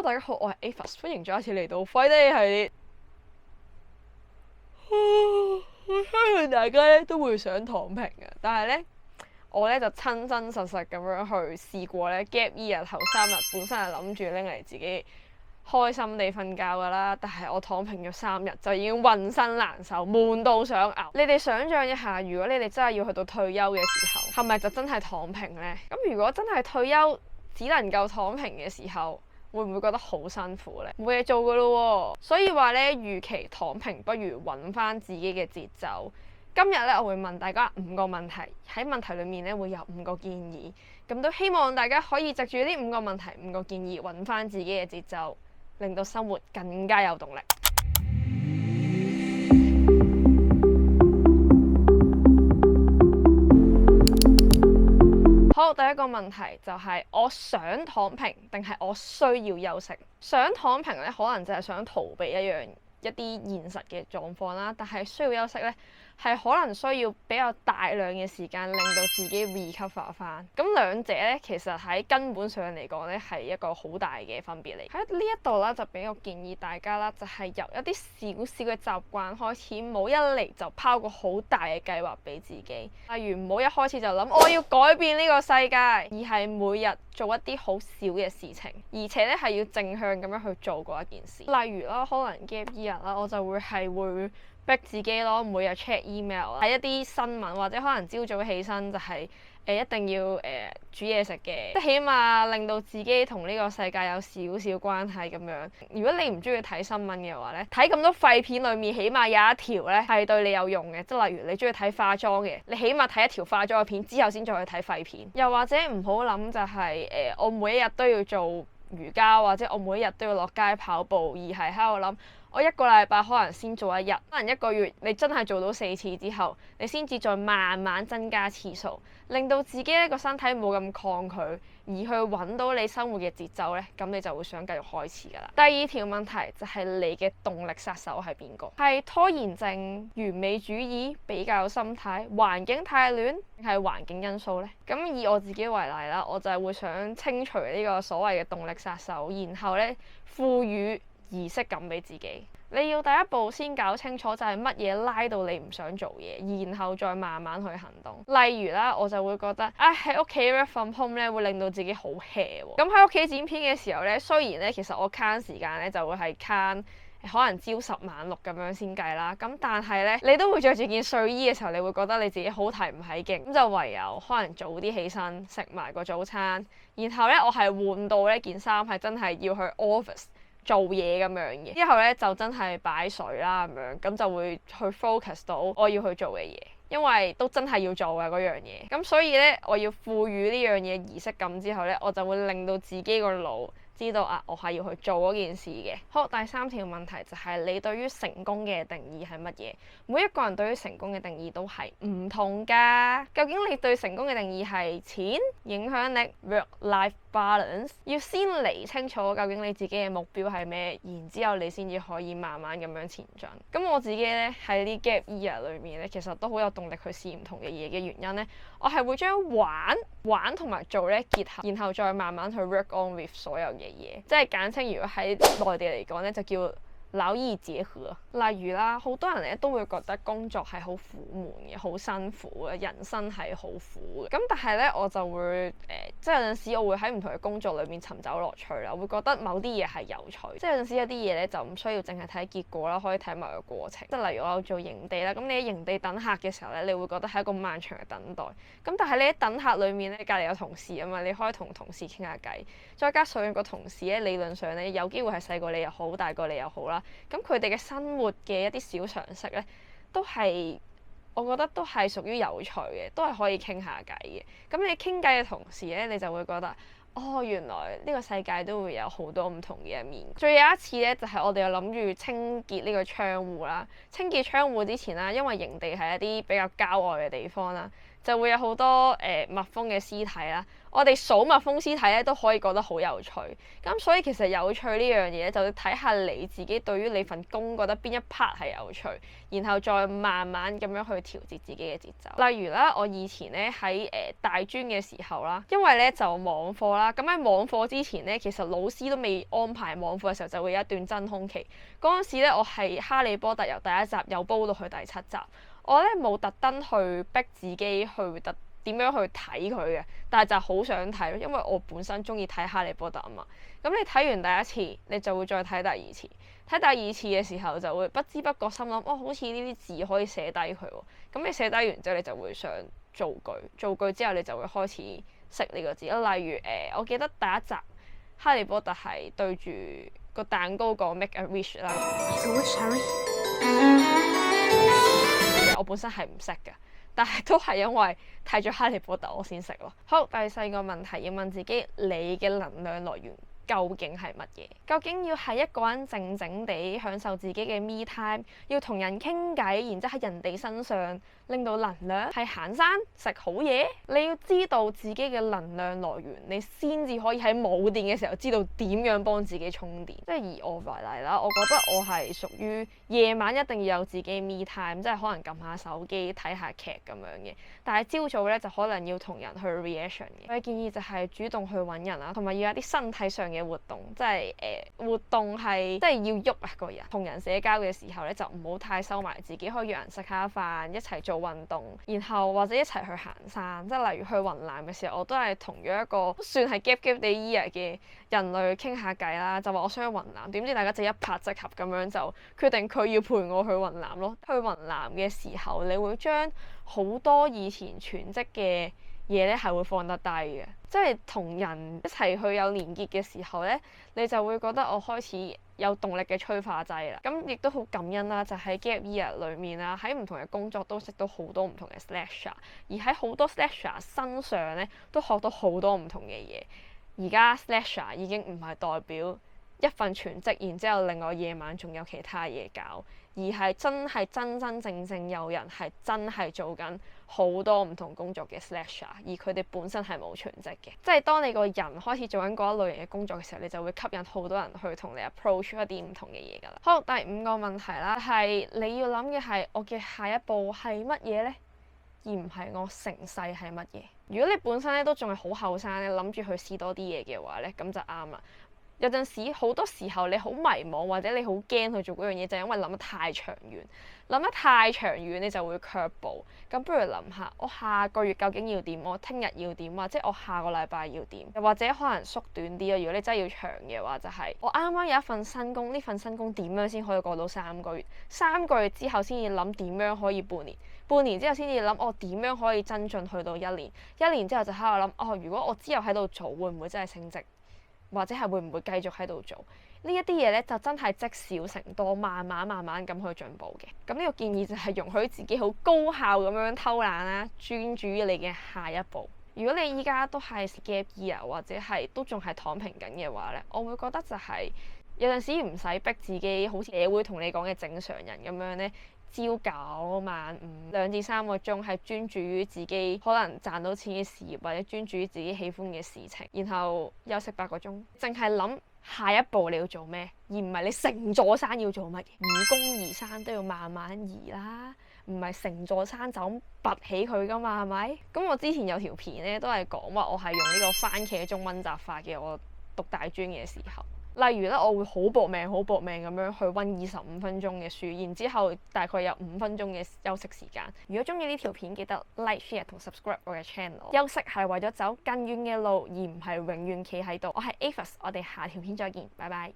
Hello，大家好，我係 Avis，歡迎再一次嚟到廢低系列。我相信大家咧都會想躺平嘅，但係咧我咧就親身實實咁樣去試過咧 gap year 頭3日，本身係諗住拎嚟自己開心地瞓覺㗎啦，但係我躺平咗3日就已經渾身難受，悶到想嘔。你哋想象一下，如果你哋真係要去到退休嘅時候，係咪就真係躺平呢？咁如果真係退休只能夠躺平嘅時候，會唔會覺得好辛苦呢？冇嘢做㗎咯喎，所以話呢，與其躺平，不如揾翻自己嘅節奏。今日呢，我會問大家5個問題，喺問題裡面呢，會有5個建議，咁都希望大家可以藉住呢5個問題、5個建議，揾翻自己嘅節奏，令到生活更加有動力。好，第一個問題就係我想躺平定係我需要休息？想躺平咧，可能就係想逃避一啲現實嘅狀況啦，但係需要休息咧，係可能需要比較大量嘅時間令到自己 recover 翻。咁兩者咧，其實喺根本上嚟講咧，係一個好大嘅分別嚟。喺呢一度啦，就比較建議大家啦，就係由一啲少少嘅習慣開始，唔好一嚟就拋個好大嘅計劃俾自己。例如唔好一開始就諗我要改變呢個世界，而係每日做一啲好少嘅事情，而且咧係要正向咁樣去做嗰一件事。例如啦，可能 gap year 啦，我就會逼自己咯，每日 check email，睇一啲新聞，或者可能朝早起身就係一定要煮嘢食嘅，即係起碼令到自己同呢個世界有少少關係咁樣。如果你唔中意睇新聞嘅話咧，睇咁多廢片裡面，起碼有一條咧係對你有用嘅，即係例如你中意睇化妝嘅，你起碼睇一條化妝嘅片之後先再去睇廢片。又或者唔好諗就係我每一日都要做瑜伽，或者我每一日都要落街跑步，而係喺度諗我一個禮拜可能先做1日，可能1個月你真係做到4次之後，你先至再慢慢增加次數，令到自己呢個身體冇咁抗拒，而去揾到你生活嘅節奏呢，咁你就會想繼續開始㗎啦。第二條問題就係你嘅動力殺手係邊個？係拖延症、完美主義、比較心態、環境太亂，定係環境因素呢？咁以我自己為例啦，我就係會想清除呢個所謂嘅動力殺手，然後呢賦予儀式感俾自己。你要第一步先搞清楚就係乜嘢拉到你唔想做嘢，然後再慢慢去行動。例如啦，我就會覺得喺屋企 work from home 咧會令到自己好 hea 喎。咁喺屋企剪片嘅時候咧，雖然咧其實我慳時間咧就會係慳可能朝10晚6咁樣先計啦，咁但係咧你都會着住件睡衣嘅時候，你會覺得你自己好提唔起勁，咁就唯有可能早啲起身食埋個早餐，然後咧我係換到呢件衫係真係要去 office做嘢咁樣嘅，之後咧就真係擺水啦咁樣，咁就會去 focus 到我要去做嘅嘢，因為都真係要做嘅嗰樣嘢。咁所以咧，我要賦予呢樣嘢儀式感之後咧，我就會令到自己個腦知道我係要去做嗰件事嘅。好，第3條問題就係你對於成功嘅定義係乜嘢？每一個人對於成功嘅定義都係唔同㗎。究竟你對成功嘅定義係錢、影響力、work-life balance？要先釐清楚究竟你自己嘅目標係咩，然之後你先至可以慢慢咁樣前進。咁我自己咧喺啲 gap year 裏面咧，其實都好有動力去試唔同嘅嘢嘅原因咧，我係會將玩同埋做咧結合，然後再慢慢去 work on with 所有嘅嘢，即係簡稱如果喺內地嚟講咧就叫勞逸結合。例如啦，好多人咧都會覺得工作係好苦悶嘅，好辛苦嘅，人生係好苦嘅。咁但係咧，我就會即係有陣時我會喺唔同嘅工作裏面尋找樂趣啦。我會覺得某啲嘢係有趣，即係有陣時有啲嘢咧就唔需要淨係睇結果啦，可以睇埋個過程。即係例如我有做營地啦，咁你喺營地等客嘅時候咧，你會覺得係一個漫長嘅等待。咁但係你喺等客裏面咧，隔離有同事啊嘛，你可以同同事傾下偈。再加上個同事咧，理論上咧有機會係細過你又好，大過你又好啦。咁佢哋嘅生活嘅一啲小常識咧，我覺得都係屬於有趣嘅，都係可以傾下偈嘅。咁你傾偈嘅同時咧，你就會覺得原來呢個世界都會有好多唔同嘅一面。最有一次咧，就係我哋有諗住清潔呢個窗戶啦。清潔窗戶之前啦，因為營地係一啲比較郊外嘅地方啦，就會有好多蜜蜂嘅屍體啦。我哋數蜜蜂屍體咧都可以覺得好有趣。咁所以其實有趣呢樣嘢就要睇下你自己對於你份工覺得邊一 part 係有趣，然後再慢慢咁樣去調節自己嘅節奏。例如啦，我以前咧喺大專嘅時候啦，因為咧就網課啦，咁喺網課之前咧，其實老師都未安排網課嘅時候，就會有一段真空期。嗰陣時咧，我係《哈利波特》由第一集又煲到去第7集，我咧冇特登去逼自己去點樣去睇佢嘅，但係就好想睇咯，因為我本身中意睇《哈利波特》啊嘛。咁你睇完第一次，你就會再睇第二次。睇第二次嘅時候，就會不知不覺心諗，哦，好似呢啲字可以寫低佢喎。咁你寫低完之後，你就會想造句，造句之後你就會開始識呢個字。例如我記得第一集《哈利波特》係對住個蛋糕講 Make a wish 啦。我本身係唔識嘅。但係都係因為睇咗《哈利波特》我先識咯。好，第四個問題要問自己，你嘅能量來源究竟係乜嘢？究竟要係一個人靜靜地享受自己嘅 me time， 要同人傾偈，然之後喺人哋身上拎到能量，係行山食好嘢？你要知道自己嘅能量來源，你先至可以喺冇電嘅時候知道點樣幫自己充電。即係以我為例啦，我覺得我係屬於夜晚一定要有自己 me time， 即係可能撳下手機睇下劇咁樣嘅。但係朝早咧就可能要同人去 reaction 嘅。我嘅建議就係主動去揾人啦，同埋要有啲身體上嘅活動，即係活動係即係要喐啊個人。同人社交嘅時候咧就唔好太收埋自己，可以約人食下飯，一齊做運動，然後或者一齊去行山。即係例如去雲南嘅時候，我都係同咗一個算係 gap地 year 嘅人類傾下偈啦，就話我想去雲南，點知大家就一拍即合咁樣就決定佢要陪我去雲南咯。去雲南嘅時候，你會將好多以前全職嘅嘢咧係會放得低嘅，即係同人一齊去有連結嘅時候咧，你就會覺得我開始有動力嘅催化劑啦。咁亦都好感恩啦，就喺 gap year 裏面啦，喺唔同嘅工作都識到好多唔同嘅 slasher， 而喺好多 slasher 身上咧都學到好多唔同嘅嘢。而家 slasher 已經唔係代表一份全職，然之後另外夜晚仲有其他嘢搞，而係真正有人係真係做緊好多唔同工作嘅 slasher， 而佢哋本身係冇全職嘅。即係當你個人開始做緊嗰一類型嘅工作嘅時候，你就會吸引好多人去同你 approach 一啲唔同嘅嘢㗎啦。好，第5個問題啦，係你要諗嘅係我嘅下一步係乜嘢呢？而唔係我成世係乜嘢。如果你本身咧都仲係好後生咧，諗住去試多啲嘢嘅話咧，咁就啱啦。有陣時好多時候你好迷茫或者你好驚去做嗰樣嘢，就係因為諗得太長遠。諗得太長遠你就會卻步。咁不如諗下，我下個月究竟要點？我聽日要點？或者我下個禮拜要點？又或者可能縮短啲啊。如果你真係要長嘅話，就係我啱啱有一份新工，呢份新工點樣先可以過到3個月？3個月之後先至諗點樣可以半年。半年之後先至諗我點樣可以增進去到1年。1年之後就喺度諗如果我之後喺度做，會唔會真係升職？或者係會唔會繼續喺度做呢一啲嘢咧？就真係積少成多，慢慢咁去進步嘅。咁呢個建議就係容許自己好高效咁樣偷懶啦，專注於你嘅下一步。如果你依家都係 gap year 或者係都仲係躺平緊嘅話咧，我會覺得就係有陣時唔使逼自己，好似社會同你講嘅正常人咁樣咧。朝9晚5 2至3個鐘係專注於自己可能賺到錢嘅事業，或者專注於自己喜歡嘅事情，然後休息8個鐘，淨係諗下一步你要做咩，而唔係你成座山要做乜嘢。愚公移山都要慢慢移啦，唔係成座山就咁拔起佢噶嘛，係咪？咁我之前有條片咧都係講話我係用呢個番茄鐘溫習法嘅，我讀大專嘅時候。例如咧，我會好搏命咁樣去溫25分鐘嘅書，然之後大概有5分鐘嘅休息時間。如果中意呢條片，記得 like、share 同 subscribe 我嘅 channel。休息係為咗走更遠嘅路，而唔係永遠企喺度。我係 Avis， 我哋下條片再見，拜拜。